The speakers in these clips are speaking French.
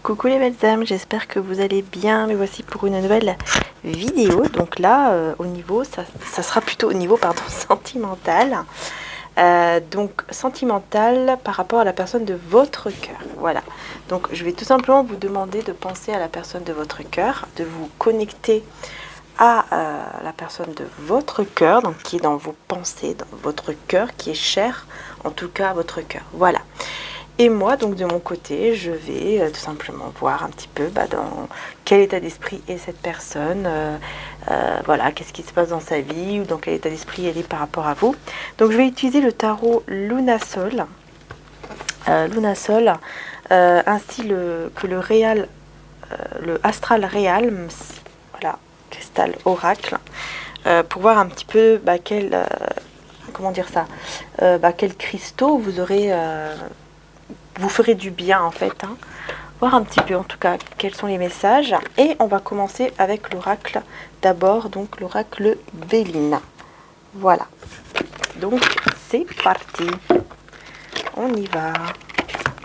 Coucou les belles âmes, j'espère que vous allez bien. Me voici pour une nouvelle vidéo. Donc là, au niveau, ça sera plutôt au niveau pardon, sentimental. Donc sentimental par rapport à la personne de votre cœur. Voilà. Donc je vais tout simplement vous demander de penser à la personne de votre cœur, de vous connecter à la personne de votre cœur, donc qui est dans vos pensées, dans votre cœur, qui est cher en tout cas à votre cœur. Voilà. Et moi, donc de mon côté, je vais tout simplement voir un petit peu dans quel état d'esprit est cette personne, voilà, qu'est-ce qui se passe dans sa vie ou dans quel état d'esprit elle est par rapport à vous. Donc je vais utiliser le tarot Lunasol, ainsi que le Réal, le Astral Realms, voilà, cristal oracle, pour voir un petit peu comment dire ça, quels cristaux vous aurez vous ferez du bien en fait, hein. Voir un petit peu en tout cas quels sont les messages. Et on va commencer avec l'oracle d'abord, donc l'oracle Béline. Voilà, donc c'est parti, on y va.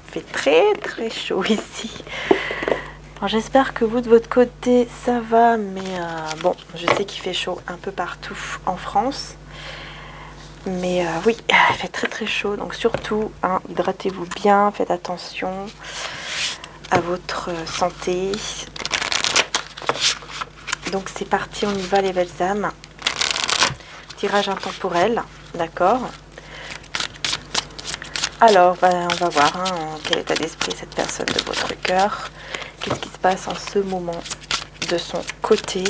Il fait très très chaud ici. J'espère que vous de votre côté ça va, mais bon, je sais qu'il fait chaud un peu partout en France. Mais oui, il fait très très chaud, donc surtout, hein, hydratez-vous bien, faites attention à votre santé. Donc c'est parti, on y va les belles âmes. Tirage intemporel, d'accord. Alors, on va voir en quel état d'esprit cette personne de votre cœur. Qu'est-ce qui se passe en ce moment de son côté?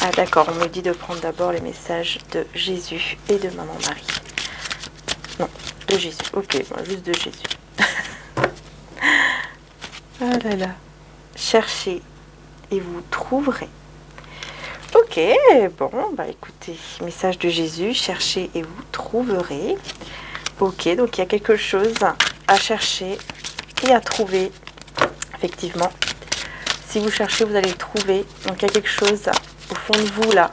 Ah d'accord, on me dit de prendre d'abord les messages de Jésus et de Maman Marie. Non, de Jésus, ok, juste de Jésus. Ah là là. Cherchez et vous trouverez. Ok, bon, écoutez, message de Jésus, cherchez et vous trouverez. Ok, donc il y a quelque chose à chercher et à trouver, effectivement. Si vous cherchez, vous allez le trouver. Donc il y a quelque chose au fond de vous là.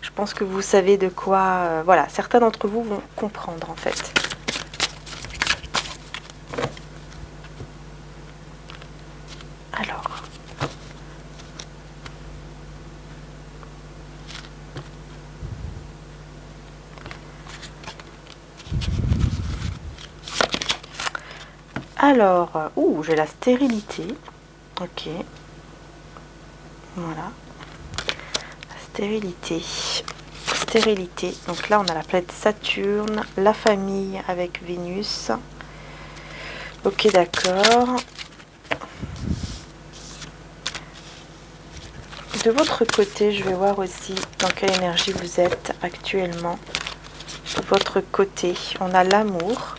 Je pense que vous savez de quoi... voilà, certains d'entre vous vont comprendre en fait. Alors, j'ai la stérilité. Ok. Voilà. Stérilité. Stérilité. Donc là, on a la planète Saturne, la famille avec Vénus. Ok, d'accord. De votre côté, je vais voir aussi dans quelle énergie vous êtes actuellement. De votre côté, on a l'amour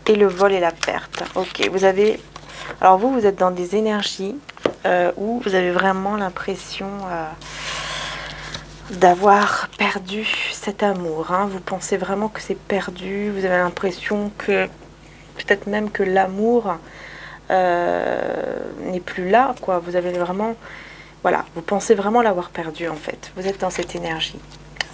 et le vol et la perte. Ok, vous avez... Alors vous êtes dans des énergies où vous avez vraiment l'impression d'avoir perdu cet amour, hein. Vous pensez vraiment que c'est perdu, vous avez l'impression que peut-être même que l'amour n'est plus là, quoi. Vous avez vraiment, voilà, vous pensez vraiment l'avoir perdu en fait. Vous êtes dans cette énergie.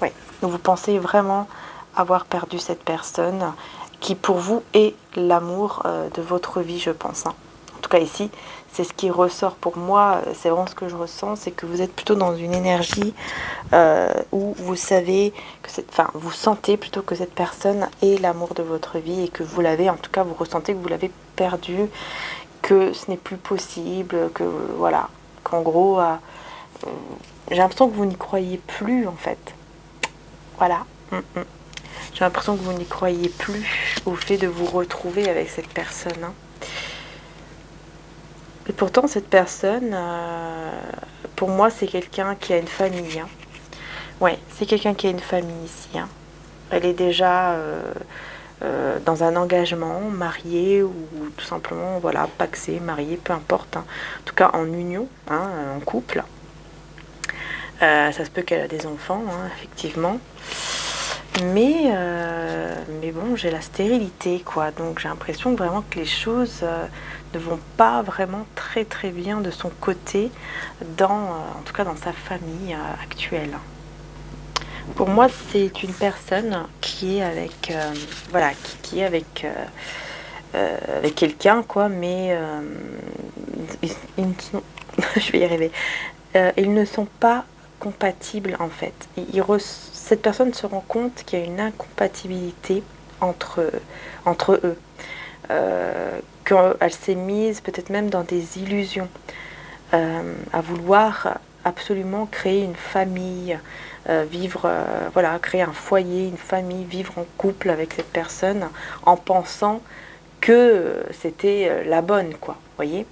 Oui, donc vous pensez vraiment avoir perdu cette personne qui pour vous est l'amour de votre vie, je pense, hein. En tout cas ici, c'est ce qui ressort pour moi, c'est vraiment ce que je ressens, c'est que vous êtes plutôt dans une énergie où vous savez que vous sentez plutôt que cette personne est l'amour de votre vie et que vous l'avez, en tout cas vous ressentez que vous l'avez perdu, que ce n'est plus possible, que voilà, qu'en gros, j'ai l'impression que vous n'y croyez plus en fait. Voilà. J'ai l'impression que vous n'y croyez plus au fait de vous retrouver avec cette personne, hein. Et pourtant, cette personne, pour moi, c'est quelqu'un qui a une famille, hein. Ouais, c'est quelqu'un qui a une famille ici, hein. Elle est déjà dans un engagement, mariée ou tout simplement, voilà, paxée, mariée, peu importe, hein. En tout cas, en union, hein, en couple. Ça se peut qu'elle a des enfants, hein, effectivement. Mais bon, j'ai la stérilité, quoi. Donc j'ai l'impression vraiment que les choses ne vont pas vraiment très très bien de son côté, en tout cas dans sa famille actuelle. Pour moi, c'est une personne qui est avec, voilà, qui est avec avec quelqu'un, quoi, mais ils ne sont... je vais y arriver. Ils ne sont pas compatibles, en fait. Cette personne se rend compte qu'il y a une incompatibilité entre eux. Qu'elle s'est mise peut-être même dans des illusions, à vouloir absolument créer une famille, vivre, voilà, créer un foyer, une famille, vivre en couple avec cette personne, en pensant que c'était la bonne, quoi, voyez.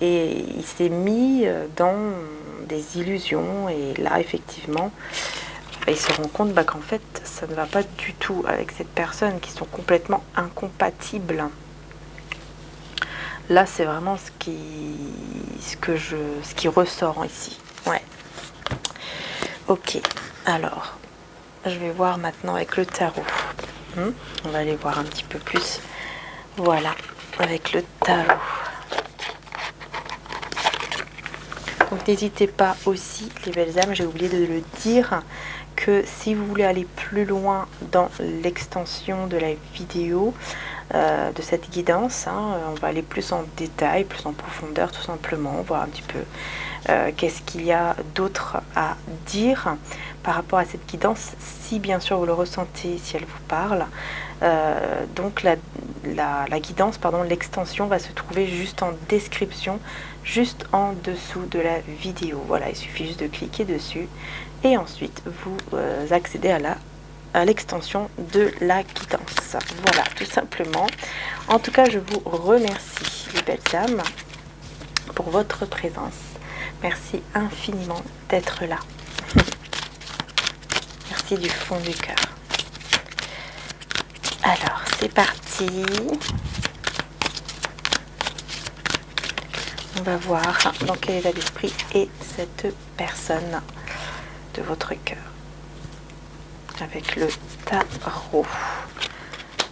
Et il s'est mis dans des illusions, et là, effectivement, il se rend compte qu'en fait, ça ne va pas du tout avec cette personne, qui sont complètement incompatibles. Là, c'est vraiment ce qui ressort ici. Ouais. Ok. Alors, je vais voir maintenant avec le tarot. On va aller voir un petit peu plus. Voilà, avec le tarot. Donc, n'hésitez pas aussi, les belles âmes, j'ai oublié de le dire, que si vous voulez aller plus loin dans l'extension de la vidéo, de cette guidance, on va aller plus en détail, plus en profondeur, tout simplement, voir un petit peu qu'est-ce qu'il y a d'autre à dire par rapport à cette guidance, si bien sûr vous le ressentez, si elle vous parle. Donc la guidance, pardon, l'extension va se trouver juste en description, juste en dessous de la vidéo. Voilà, il suffit juste de cliquer dessus et ensuite vous accédez à l'extension de la guidance. Voilà, tout simplement. En tout cas, je vous remercie, les belles âmes, pour votre présence. Merci infiniment d'être là. Merci du fond du cœur. Alors, c'est parti. On va voir dans quel état d'esprit est cette personne de votre cœur. Avec le tarot.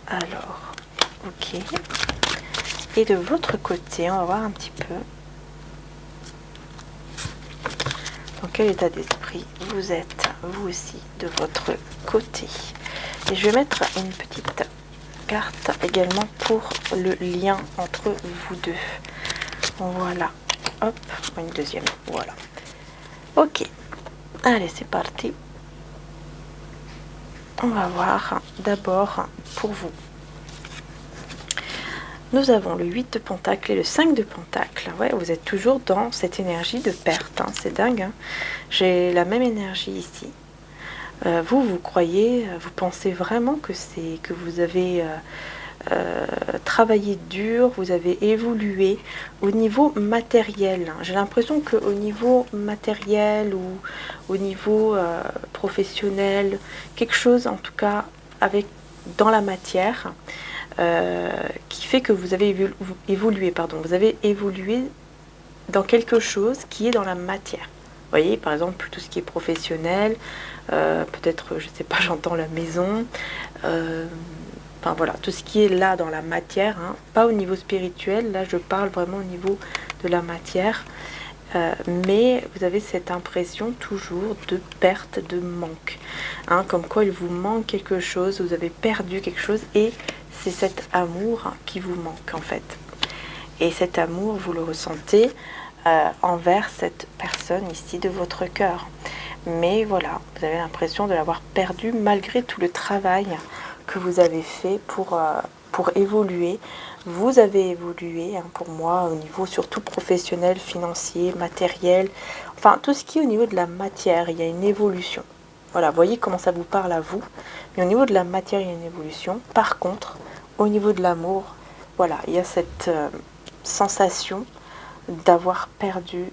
Alors, ok. Et de votre côté, on va voir un petit peu dans quel état d'esprit vous êtes, vous aussi, de votre côté. Et je vais mettre une petite carte également pour le lien entre vous deux. Voilà. Hop, une deuxième. Voilà. Ok. Allez, c'est parti. On va voir d'abord pour vous. Nous avons le 8 de Pentacle et le 5 de Pentacle. Ouais, vous êtes toujours dans cette énergie de perte. C'est dingue. J'ai la même énergie ici. Vous croyez, vous pensez vraiment que vous avez travaillé dur, vous avez évolué au niveau matériel. J'ai l'impression qu'au niveau matériel ou au niveau professionnel, quelque chose en tout cas dans la matière, qui fait que vous avez évolué, vous avez évolué dans quelque chose qui est dans la matière. Vous voyez, par exemple, tout ce qui est professionnel, peut-être, je sais pas, j'entends la maison, enfin voilà, tout ce qui est là dans la matière, pas au niveau spirituel, là je parle vraiment au niveau de la matière, mais vous avez cette impression toujours de perte, de manque, comme quoi il vous manque quelque chose, vous avez perdu quelque chose, et c'est cet amour qui vous manque en fait. Et cet amour, vous le ressentez envers cette personne ici de votre cœur. Mais voilà, vous avez l'impression de l'avoir perdu malgré tout le travail que vous avez fait pour évoluer. Vous avez évolué, pour moi, au niveau surtout professionnel, financier, matériel, enfin tout ce qui est au niveau de la matière, il y a une évolution. Voilà, vous voyez comment ça vous parle à vous. Mais au niveau de la matière, il y a une évolution. Par contre, au niveau de l'amour, voilà, il y a cette sensation d'avoir perdu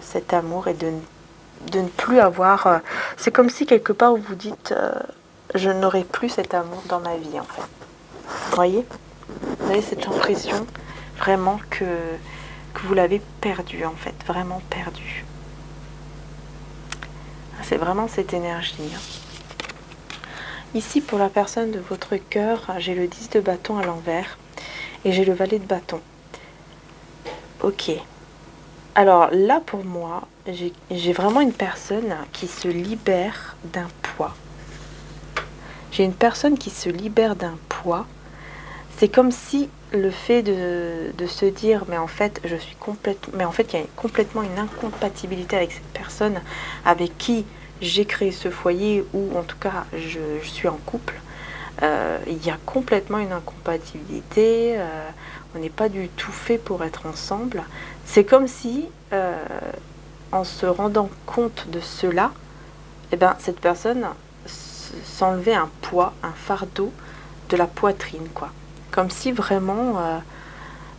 cet amour et de ne plus avoir... c'est comme si quelque part vous vous dites je n'aurai plus cet amour dans ma vie en fait. Vous voyez cette impression vraiment que vous l'avez perdu en fait, vraiment perdu. C'est vraiment cette énergie. Ici pour la personne de votre cœur, j'ai le 10 de bâton à l'envers et j'ai le valet de bâton. Ok. Alors là, pour moi, j'ai vraiment une personne qui se libère d'un poids. J'ai une personne qui se libère d'un poids. C'est comme si le fait de se dire mais en fait je suis mais en fait il y a complètement une incompatibilité avec cette personne avec qui j'ai créé ce foyer, ou en tout cas je suis en couple. Il y a complètement une incompatibilité, on n'est pas du tout fait pour être ensemble. C'est comme si en se rendant compte de cela, eh ben, cette personne s'enlevait un poids, un fardeau de la poitrine, quoi. Comme si vraiment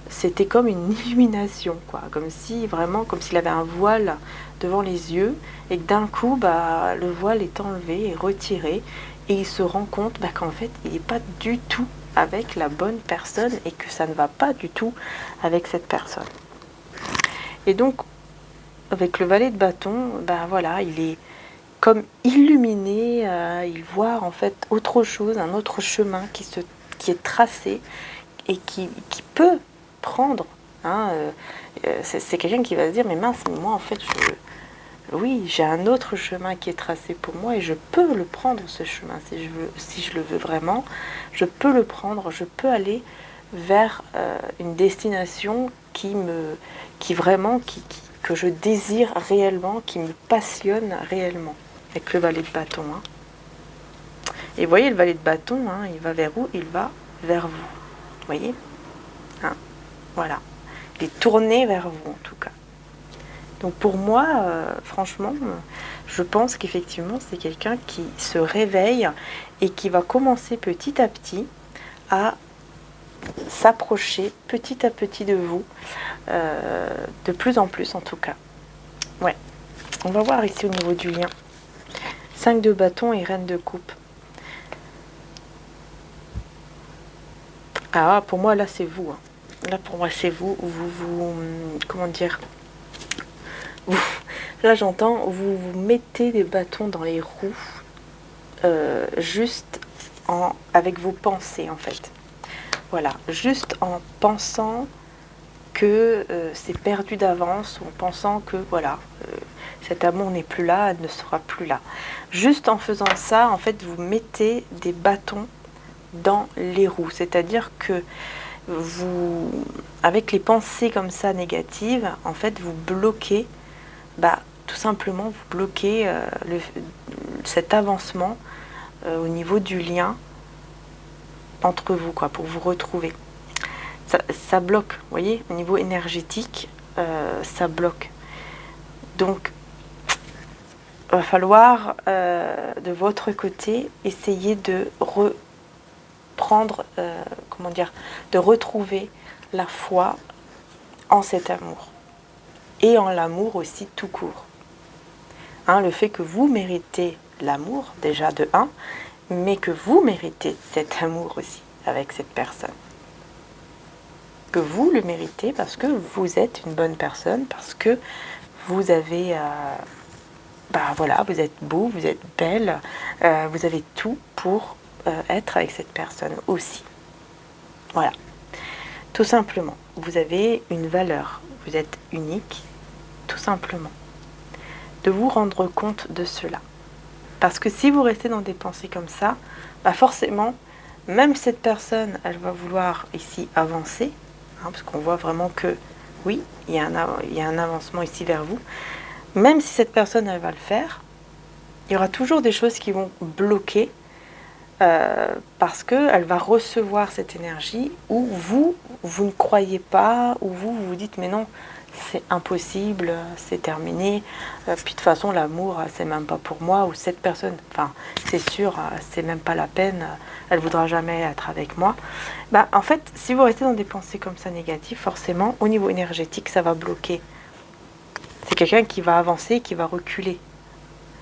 c'était comme une illumination, quoi. Comme si vraiment, comme s'il avait un voile devant les yeux, et que d'un coup, bah, le voile est enlevé et retiré, et il se rend compte bah, qu'en fait, il n'est pas du tout avec la bonne personne, et que ça ne va pas du tout avec cette personne. Et donc, avec le valet de bâton, bah voilà, il est comme illuminé, il voit en fait autre chose, un autre chemin qui est tracé, et qui peut prendre. Hein, c'est quelqu'un qui va se dire, mais mince, moi en fait, oui, j'ai un autre chemin qui est tracé pour moi, et je peux le prendre, ce chemin, si je le veux vraiment, je peux le prendre, je peux aller vers une destination que je désire réellement, qui me passionne réellement, avec le valet de bâton. Hein. Et vous voyez, le valet de bâton, hein, il va vers où? Il va vers vous. Vous voyez, hein, voilà. Il est tourné vers vous, en tout cas. Donc pour moi, franchement, je pense qu'effectivement, c'est quelqu'un qui se réveille et qui va commencer petit à petit à s'approcher petit à petit de vous, de plus en plus en tout cas. Ouais, on va voir ici au niveau du lien. 5 de bâton et reine de coupe. Ah, pour moi, là, c'est vous. Hein. Là, pour moi, c'est vous. Comment dire, là, j'entends, vous mettez des bâtons dans les roues, juste avec vos pensées, en fait. Voilà, juste en pensant que c'est perdu d'avance, ou en pensant que, voilà, cet amour n'est plus là, ne sera plus là. Juste en faisant ça, en fait, vous mettez des bâtons dans les roues. C'est-à-dire que vous, avec les pensées comme ça négatives, en fait, vous bloquez, bah, tout simplement, vous bloquez cet avancement au niveau du lien entre vous, quoi, pour vous retrouver. Ça bloque, vous voyez, au niveau énergétique, ça bloque. Donc, il va falloir, de votre côté, essayer de reprendre, comment dire, de retrouver la foi en cet amour. Et en l'amour aussi tout court. Hein, le fait que vous méritez l'amour, déjà de 1, mais que vous méritez cet amour aussi avec cette personne. Que vous le méritez parce que vous êtes une bonne personne, parce que vous avez, bah voilà, vous êtes beau, vous êtes belle, vous avez tout pour être avec cette personne aussi. Voilà, tout simplement. Vous avez une valeur, vous êtes unique, tout simplement. De vous rendre compte de cela. Parce que si vous restez dans des pensées comme ça, bah forcément, même cette personne, elle va vouloir ici avancer, hein, parce qu'on voit vraiment que, oui, il y a un avancement ici vers vous. Même si cette personne, elle va le faire, il y aura toujours des choses qui vont bloquer, parce qu'elle va recevoir cette énergie où vous ne croyez pas, où vous vous dites, mais non, c'est impossible, c'est terminé, puis de toute façon l'amour c'est même pas pour moi, ou cette personne, enfin c'est sûr, c'est même pas la peine, elle voudra jamais être avec moi. Bah, en fait, si vous restez dans des pensées comme ça négatives, forcément au niveau énergétique ça va bloquer. C'est quelqu'un qui va avancer, qui va reculer.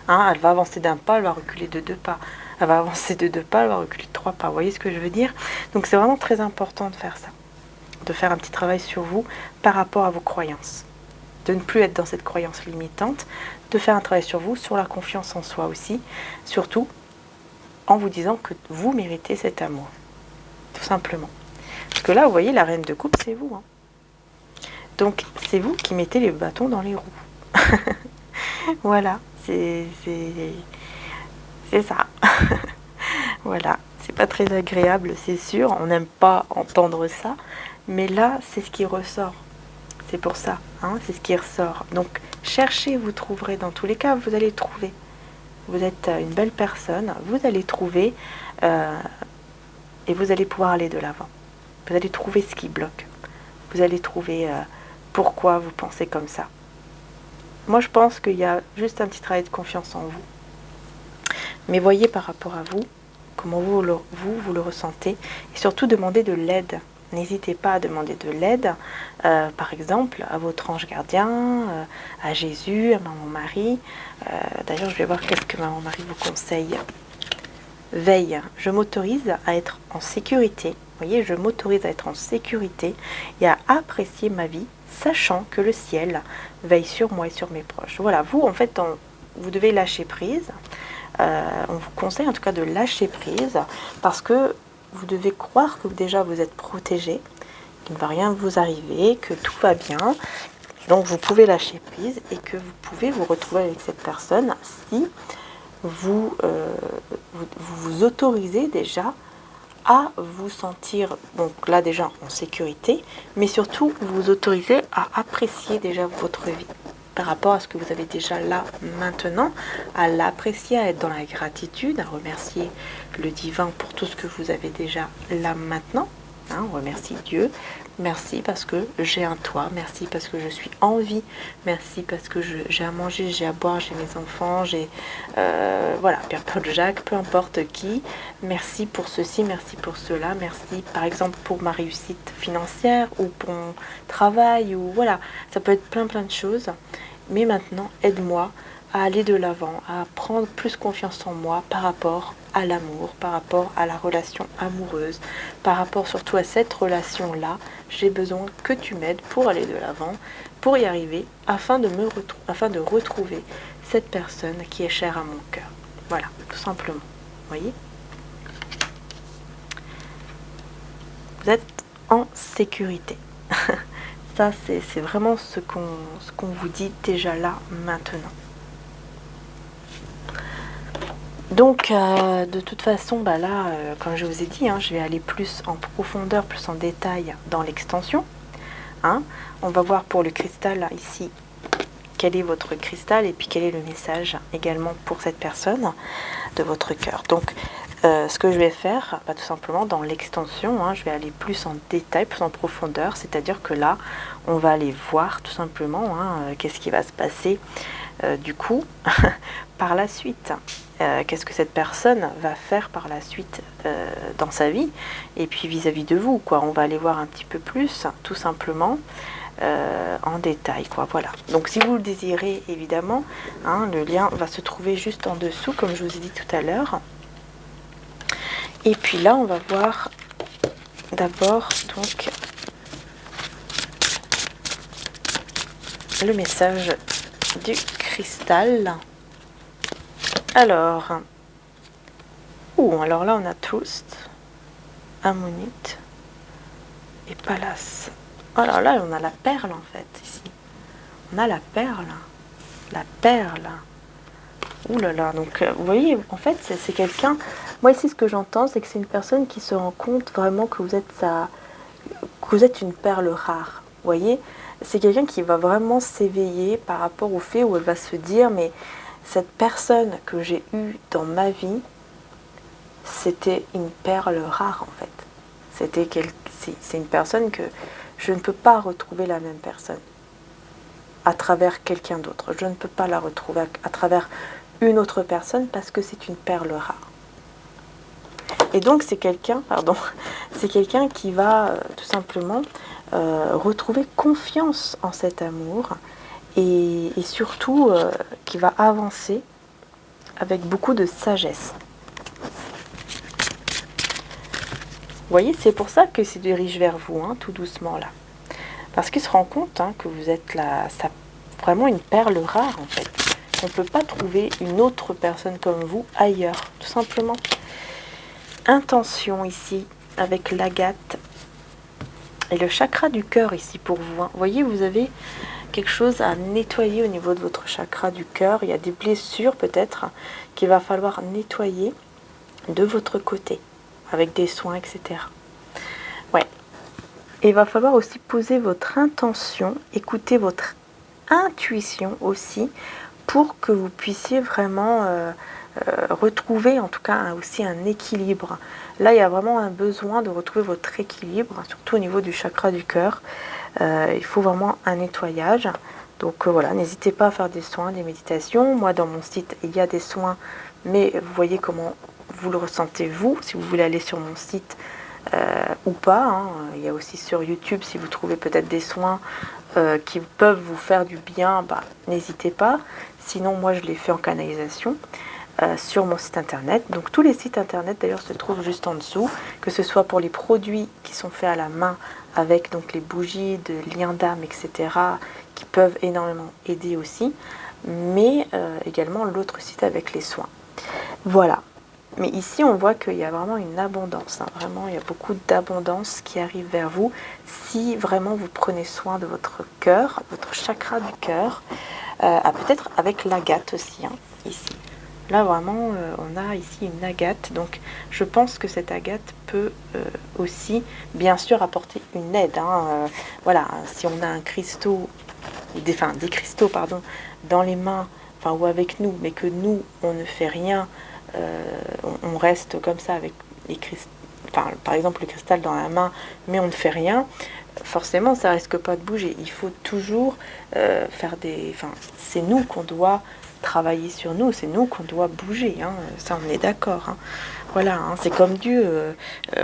Hein, elle va avancer d'un pas, elle va reculer de 2 pas. Elle va avancer de 2 pas, elle va reculer de 3 pas. Vous voyez ce que je veux dire? Donc c'est vraiment très important de faire ça. De faire un petit travail sur vous par rapport à vos croyances. De ne plus être dans cette croyance limitante. De faire un travail sur vous, sur la confiance en soi aussi. Surtout en vous disant que vous méritez cet amour. Tout simplement. Parce que là, vous voyez, la reine de coupe, c'est vous. Hein. Donc c'est vous qui mettez les bâtons dans les roues. Voilà. C'est ça. Voilà. c'est pas très agréable, c'est sûr. On n'aime pas entendre ça. Mais là, c'est ce qui ressort. C'est pour ça, hein, c'est ce qui ressort. Donc, cherchez, vous trouverez. Dans tous les cas, vous allez trouver. Vous êtes une belle personne, vous allez trouver et vous allez pouvoir aller de l'avant. Vous allez trouver ce qui bloque. Vous allez trouver pourquoi vous pensez comme ça. Moi, je pense qu'il y a juste un petit travail de confiance en vous. Mais voyez par rapport à vous, comment vous le ressentez. Et surtout, demandez de l'aide. N'hésitez pas à demander de l'aide, par exemple, à votre ange gardien, à Jésus, à Maman Marie. D'ailleurs, je vais voir qu'est-ce que Maman Marie vous conseille. Veille, je m'autorise à être en sécurité. Vous voyez, je m'autorise à être en sécurité et à apprécier ma vie, sachant que le ciel veille sur moi et sur mes proches. Voilà, vous, en fait, vous devez lâcher prise. On vous conseille en tout cas de lâcher prise parce que vous devez croire que déjà vous êtes protégé, qu'il ne va rien vous arriver, que tout va bien. Donc vous pouvez lâcher prise et que vous pouvez vous retrouver avec cette personne si vous vous autorisez déjà à vous sentir, donc là déjà en sécurité, mais surtout vous vous autorisez à apprécier déjà votre vie par rapport à ce que vous avez déjà là maintenant, à l'apprécier, à être dans la gratitude, à remercier le divin pour tout ce que vous avez déjà là maintenant. Hein, on remercie Dieu. Merci parce que j'ai un toit. Merci parce que je suis en vie. Merci parce que j'ai à manger, j'ai à boire, j'ai mes enfants, j'ai voilà, Pierre-Paul Jacques, peu importe qui. Merci pour ceci, merci pour cela. Merci par exemple pour ma réussite financière ou pour mon travail ou voilà. Ça peut être plein de choses. Mais maintenant, aide-moi à aller de l'avant, à prendre plus confiance en moi par rapport à l'amour, par rapport à la relation amoureuse, par rapport surtout à cette relation-là. J'ai besoin que tu m'aides pour aller de l'avant, pour y arriver, afin de retrouver cette personne qui est chère à mon cœur. Voilà, tout simplement. Vous voyez ? Vous êtes en sécurité. Ça, c'est vraiment ce qu'on vous dit déjà là, maintenant. Donc, de toute façon, bah là, comme je vous ai dit, hein, je vais aller plus en profondeur, plus en détail dans l'extension. Hein. On va voir pour le cristal, là, ici, quel est votre cristal et puis quel est le message également pour cette personne de votre cœur. Donc, ce que je vais faire, bah, tout simplement dans l'extension, hein, je vais aller plus en détail, plus en profondeur, c'est-à-dire que là, on va aller voir tout simplement hein, qu'est-ce qui va se passer du coup par la suite. Qu'est-ce que cette personne va faire par la suite dans sa vie et puis vis-à-vis de vous, quoi. On va aller voir un petit peu plus, tout simplement, en détail, quoi. Voilà. Donc, si vous le désirez, évidemment, hein, le lien va se trouver juste en dessous, comme je vous ai dit tout à l'heure. Et puis là, on va voir d'abord donc le message du cristal. Alors là, on a Trust, Ammonite et Palace. Alors là, on a la perle en fait ici. On a la perle. La perle. Ouh là là, donc vous voyez, en fait, c'est quelqu'un... Moi ici, ce que j'entends, c'est que c'est une personne qui se rend compte vraiment que vous êtes une perle rare. Vous voyez, c'est quelqu'un qui va vraiment s'éveiller par rapport au fait où elle va se dire, mais cette personne que j'ai eue dans ma vie, c'était une perle rare en fait. C'est une personne que je ne peux pas retrouver la même personne à travers quelqu'un d'autre. Je ne peux pas la retrouver à travers une autre personne parce que c'est une perle rare. Et donc c'est quelqu'un qui va tout simplement retrouver confiance en cet amour et surtout qui va avancer avec beaucoup de sagesse. Vous voyez, c'est pour ça que se dirige vers vous, hein, tout doucement là. Parce qu'il se rend compte hein, que vous êtes là, vraiment une perle rare en fait. On ne peut pas trouver une autre personne comme vous ailleurs, tout simplement. Intention ici, avec l'agate et le chakra du cœur ici pour vous. Hein. Vous voyez, vous avez quelque chose à nettoyer au niveau de votre chakra du cœur. Il y a des blessures peut-être qu'il va falloir nettoyer de votre côté. avec des soins, etc. Ouais. Et il va falloir aussi poser votre intention, écouter votre intuition aussi, pour que vous puissiez vraiment retrouver en tout cas aussi un équilibre. Là, il y a vraiment un besoin de retrouver votre équilibre, surtout au niveau du chakra du cœur. Il faut vraiment un nettoyage. Donc voilà, n'hésitez pas à faire des soins, des méditations. Moi, dans mon site, il y a des soins, mais vous voyez comment vous le ressentez vous, si vous voulez aller sur mon site ou pas. Hein. Il y a aussi sur YouTube, si vous trouvez peut-être des soins qui peuvent vous faire du bien, bah, n'hésitez pas. Sinon, moi, je les fais en canalisation sur mon site internet. Donc tous les sites internet d'ailleurs se trouvent juste en dessous, que ce soit pour les produits qui sont faits à la main avec donc les bougies de liens d'âme, etc., qui peuvent énormément aider aussi, mais également l'autre site avec les soins. Voilà. Mais ici, on voit qu'il y a vraiment une abondance. Hein. Vraiment, il y a beaucoup d'abondance qui arrive vers vous si vraiment vous prenez soin de votre cœur, votre chakra du cœur, peut-être avec l'agate aussi, hein, ici. Là, vraiment, on a ici une agate. Donc, je pense que cette agate peut aussi, bien sûr, apporter une aide. Hein. Voilà, si on a un cristaux, des cristaux, pardon, dans les mains, ou avec nous, mais que nous, on ne fait rien, on reste comme ça avec les cristaux, par exemple, le cristal dans la main, mais on ne fait rien, forcément, ça risque pas de bouger. Il faut toujours faire des... c'est nous qu'on doit travailler sur nous, c'est nous qu'on doit bouger, hein. Ça on est d'accord. Hein. Voilà, hein. C'est comme Dieu,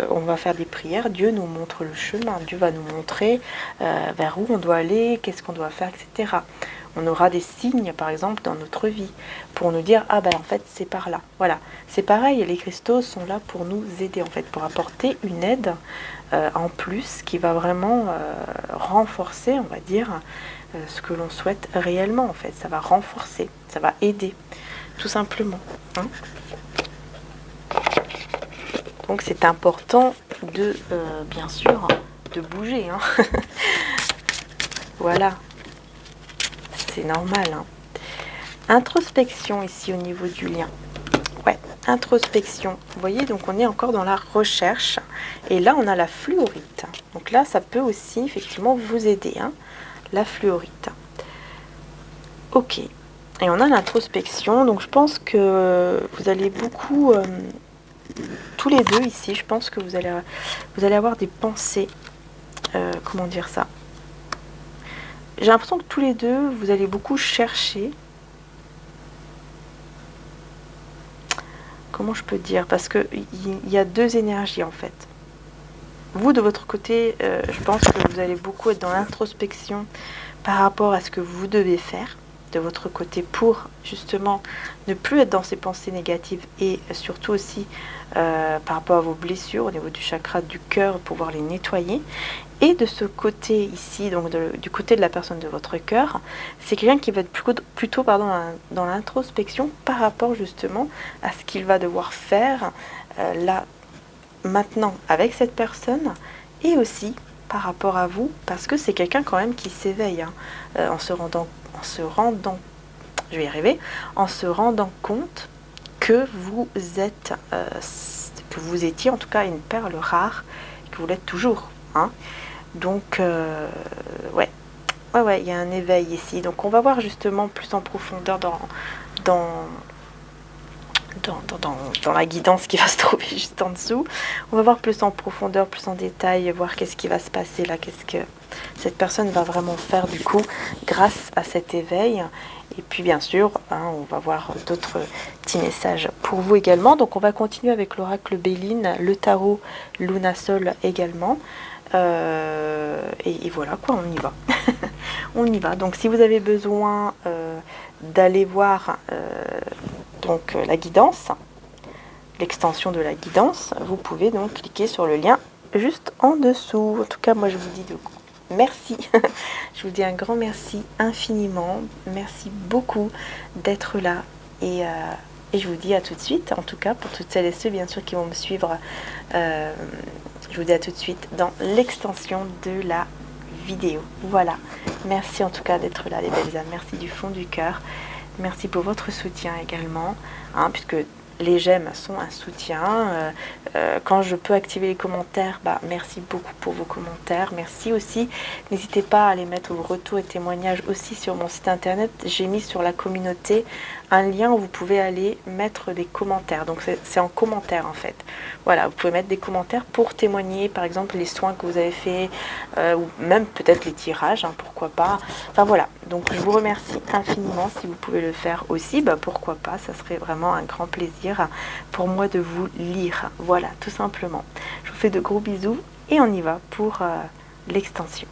on va faire des prières, Dieu nous montre le chemin, Dieu va nous montrer vers où on doit aller, qu'est-ce qu'on doit faire, etc. On aura des signes, par exemple, dans notre vie, pour nous dire, ah ben en fait c'est par là. Voilà, c'est pareil, les cristaux sont là pour nous aider, en fait, pour apporter une aide en plus qui va vraiment renforcer, on va dire, ce que l'on souhaite réellement, en fait. Ça va renforcer, ça va aider, tout simplement. Hein. Donc c'est important de, bien sûr, de bouger. Hein. Voilà, c'est normal. Hein. Introspection ici au niveau du lien. Ouais, introspection. Vous voyez, donc on est encore dans la recherche. Et là, on a la fluorite. Donc là, ça peut aussi effectivement vous aider. Hein. La fluorite. Ok. Et on a l'introspection. Donc je pense que vous allez beaucoup... tous les deux ici, je pense que vous allez avoir des pensées. Comment dire ça? J'ai l'impression que tous les deux, vous allez beaucoup chercher. Comment je peux dire? Parce qu'il y a deux énergies en fait. Vous, de votre côté, je pense que vous allez beaucoup être dans l'introspection par rapport à ce que vous devez faire de votre côté pour justement ne plus être dans ces pensées négatives et surtout aussi par rapport à vos blessures au niveau du chakra du cœur, pouvoir les nettoyer. Et de ce côté ici, donc du côté de la personne de votre cœur, c'est quelqu'un qui va être plutôt dans l'introspection par rapport justement à ce qu'il va devoir faire là, maintenant, avec cette personne, et aussi par rapport à vous, parce que c'est quelqu'un quand même qui s'éveille, hein, en se rendant, je vais y arriver, en se rendant compte que vous êtes, que vous étiez en tout cas une perle rare, que vous l'êtes toujours, hein. Donc, ouais, il y a un éveil ici. Donc, on va voir justement plus en profondeur dans la guidance qui va se trouver juste en dessous. On va voir plus en profondeur, plus en détail, voir qu'est-ce qui va se passer là, qu'est-ce que cette personne va vraiment faire du coup grâce à cet éveil. Et puis bien sûr, hein, on va voir d'autres petits messages pour vous également. Donc on va continuer avec l'oracle Béline, le tarot Lunasol également. Et voilà quoi, on y va. On y va. Donc si vous avez besoin d'aller voir donc la guidance, l'extension de la guidance, vous pouvez donc cliquer sur le lien juste en dessous. En tout cas, moi je vous dis merci. Je vous dis un grand merci infiniment. Merci beaucoup d'être là. Et je vous dis à tout de suite. En tout cas, pour toutes celles et ceux bien sûr qui vont me suivre, je vous dis à tout de suite dans l'extension de la vidéo. Voilà. Merci en tout cas d'être là les belles âmes. Merci du fond du cœur. Merci pour votre soutien également, hein, puisque les j'aime sont un soutien. quand je peux activer les commentaires, merci beaucoup pour vos commentaires. Merci aussi, n'hésitez pas à aller mettre vos retours et témoignages aussi sur mon site internet. J'ai mis sur la communauté un lien où vous pouvez aller mettre des commentaires. Donc c'est en commentaire en fait. Voilà, vous pouvez mettre des commentaires pour témoigner par exemple les soins que vous avez fait, ou même peut-être les tirages, hein, pourquoi pas. Enfin voilà, donc je vous remercie infiniment. Si vous pouvez le faire aussi, pourquoi pas, ça serait vraiment un grand plaisir pour moi de vous lire. Voilà, tout simplement. Je vous fais de gros bisous et on y va pour l'extension.